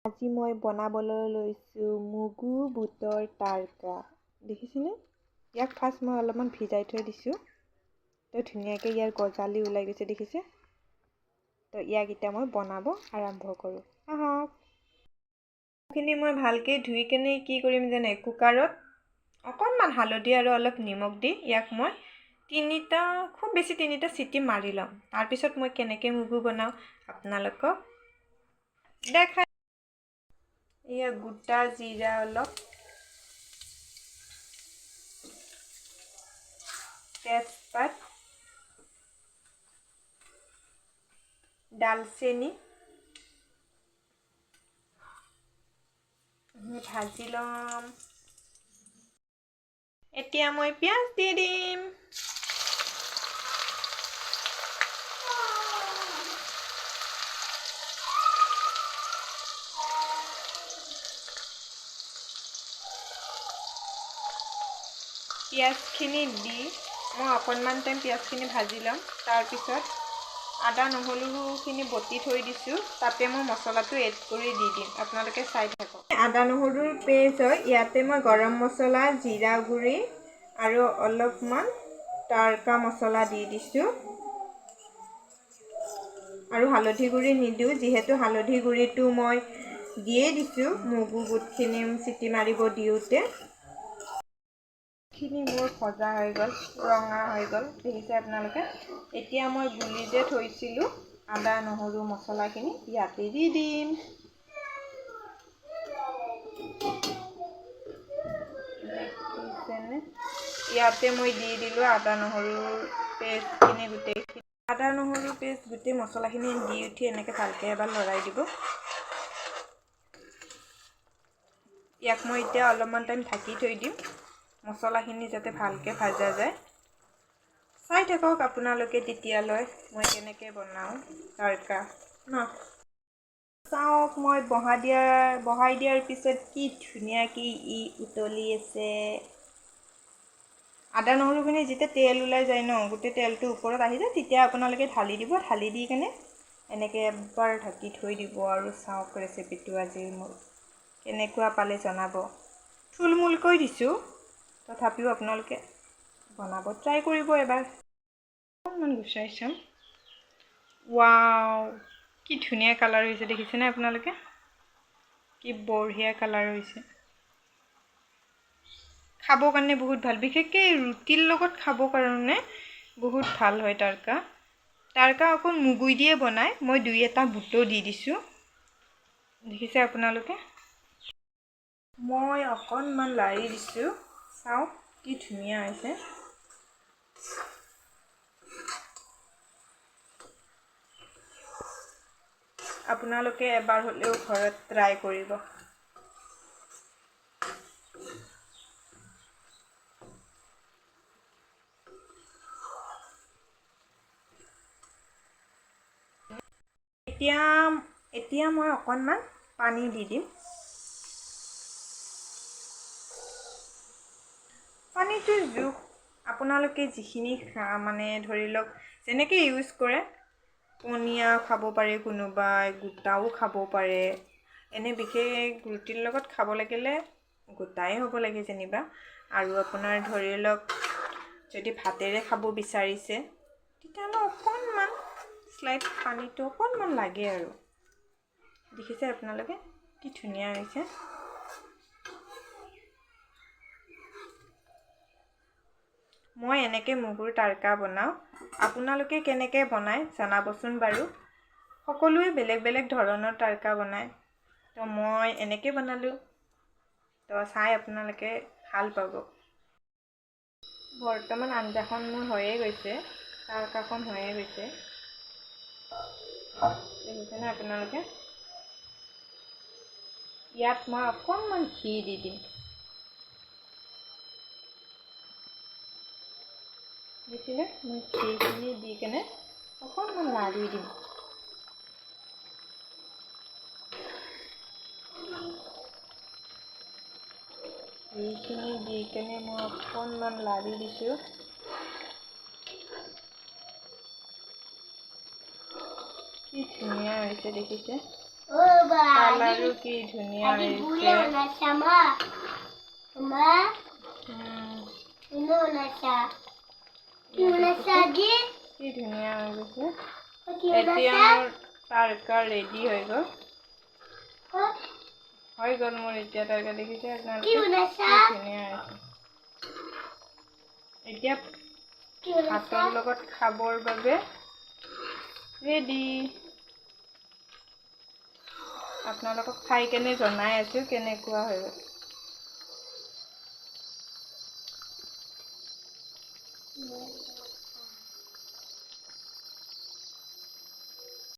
আজি মই বনাবলৈ লৈছোঁ মগু বুটৰ তাৰকা। দেখিছেনে? ইয়াক ফাৰ্ষ্ট মই অলপমান ভিজাই থৈ দিছোঁ। তো ধুনীয়াকৈ ইয়াৰ গজালি ওলাই গৈছে, দেখিছে? তো ইয়াক এতিয়া মই বনাব আৰম্ভ কৰোঁ। আহক। খিনি মই ভালকৈ ধুই কেনে কি কৰিম জানে? কুকাৰত অকণমান হালধি আৰু অলপ নিমখ দি ইয়াক মই খুব বেছি তিনিটা চিটি মাৰি ল'ম। তাৰপিছত মই কেনেকৈ মগু বনাওঁ আপোনালোকক দেখাই। এয়া গোটা জিৰা অলপ, তেজপাত, ডালচেনি ভাজি ল'ম। এতিয়া মই পিঁয়াজ দি দিম। পিঁয়াজখিনি দি মই অকণমান টাইম পিঁয়াজখিনি ভাজি ল'ম। তাৰপিছত আদা নহৰুখিনি বটি থৈ দিছোঁ, তাতে মই মছলাটো এড কৰি দি দিম। আপোনালোকে চাই থাকক। আদা নহৰুৰ পেষ্ট হয়। ইয়াতে মই গৰম মছলা, জিৰা গুড়ি আৰু অলপমান তাৰকা মছলা দি দিছোঁ। আৰু হালধি গুড়ি নিদিওঁ, যিহেতু হালধি গুড়িটো মই দিয়ে দিছোঁ মগু বুটখিনি চিটি মাৰিব দিওঁতে। খিনি মোৰ ভজা হৈ গ'ল, ৰঙা হৈ গ'ল, দেখিছে আপোনালোকে? এতিয়া মই গুলি যে থৈছিলোঁ আদা নহৰু মছলাখিনি ইয়াতে দি দিম। দেখিছেনে? ইয়াতে মই দি দিলোঁ আদা নহৰুৰ পেষ্টখিনি গোটেইখিনি। আদা নহৰুৰ পেষ্ট গোটেই মছলাখিনি দি উঠি এনেকৈ ভালকৈ এবাৰ লৰাই দিব। ইয়াক মই এতিয়া অলপমান টাইম ঢাকি থৈ দিম, মছলাখিনি যাতে ভালকৈ ভাজা যায়। চাই থাকক আপোনালোকে তেতিয়ালৈ মই কেনেকৈ বনাওঁ তাৰকা ন। চাওক, মই বহাই দিয়াৰ পিছত কি ধুনীয়াকৈ উতলি আছে। আদা নহৰুখিনি যেতিয়া তেল ওলাই যায় ন, গোটেই তেলটো ওপৰত আহি যায়, তেতিয়া আপোনালোকে ঢালি দিব। ঢালি দি কেনে এনেকৈ এবাৰ ঢাকি থৈ দিব। আৰু চাওক ৰেচিপিটো আজি মোৰ কেনেকুৱা পালে জনাব। থুলমূলকৈ দিছোঁ, তথাপিও আপোনালোকে বনাব ট্ৰাই কৰিব এবাৰ। অকণমান গুচাই চাম। ৱাও, কি ধুনীয়া কালাৰ হৈছে, দেখিছেনে আপোনালোকে? কি বঢ়িয়া কালাৰ হৈছে। খাবৰ কাৰণে বহুত ভাল, বিশেষকৈ ৰুটিৰ লগত খাবৰ কাৰণে বহুত ভাল হয় তাৰকা। অকল মগুই দিয়ে বনায়, মই 2-এটা বুটো দি দিছোঁ, দেখিছে আপোনালোকে? মই অকণমান লাৰি দিছোঁ, চাওক কি ধুনীয়া হৈছে। আপোনালোকে এবাৰ হ'লেও ঘৰত ট্ৰাই কৰিব। এতিয়া মই অকণমান পানী দি দিম। পানীটোৰ জোখ আপোনালোকে যিখিনি মানে ধৰি লওক যেনেকৈ ইউজ কৰে। পনীয়া খাব পাৰে, কোনোবাই গোটাও খাব পাৰে। এনে বিশেষ ৰুটিৰ লগত খাব লাগিলে গোটাই হ'ব লাগে যেনিবা। আৰু আপোনাৰ ধৰি লওক যদি ভাতেৰে খাব বিচাৰিছে, তেতিয়াহ'লে অকণমান স্লাইড পানীটো অকণমান লাগে আৰু। দেখিছে আপোনালোকে কি ধুনীয়া হৈছে। মই এনেকৈ মগুৰ তাৰকা বনাওঁ। আপোনালোকে কেনেকৈ বনায় জনাবচোন বাৰু। সকলোৱে বেলেগ বেলেগ ধৰণৰ তাৰকা বনায়, তো মই এনেকৈ বনালোঁ। তো চাই আপোনালোকে ভাল পাব। বৰ্তমান আঞ্জাখন মোৰ হৈয়ে গৈছে, তাৰকাখন হৈয়ে গৈছে, দেখিছেনে আপোনালোকে? ইয়াত মই অকণমান ঘি দি দিম। দেখিলে? মই ঘিখিনি দি কেনে অকণমান লাৰি দিম। ঘিখিনি দি কেনে মই অকণমান লাৰি দিছোঁ। কি ধুনীয়া হৈছে, দেখিছে? কালাৰটো আৰু কি ধুনীয়া হৈছে কি ধুনীয়া হৈ গৈছে এতিয়া মোৰ তাৰকা ৰেডি হৈ গ'ল মোৰ এতিয়া তাৰকা দেখিছে আপোনালোকে কি ধুনীয়া হৈছে এতিয়া ভাতৰ লগত খাবৰ বাবে ৰেডি আপোনালোকক খাই কেনে জনাই আছোঁ কেনেকুৱা হৈ গ'ল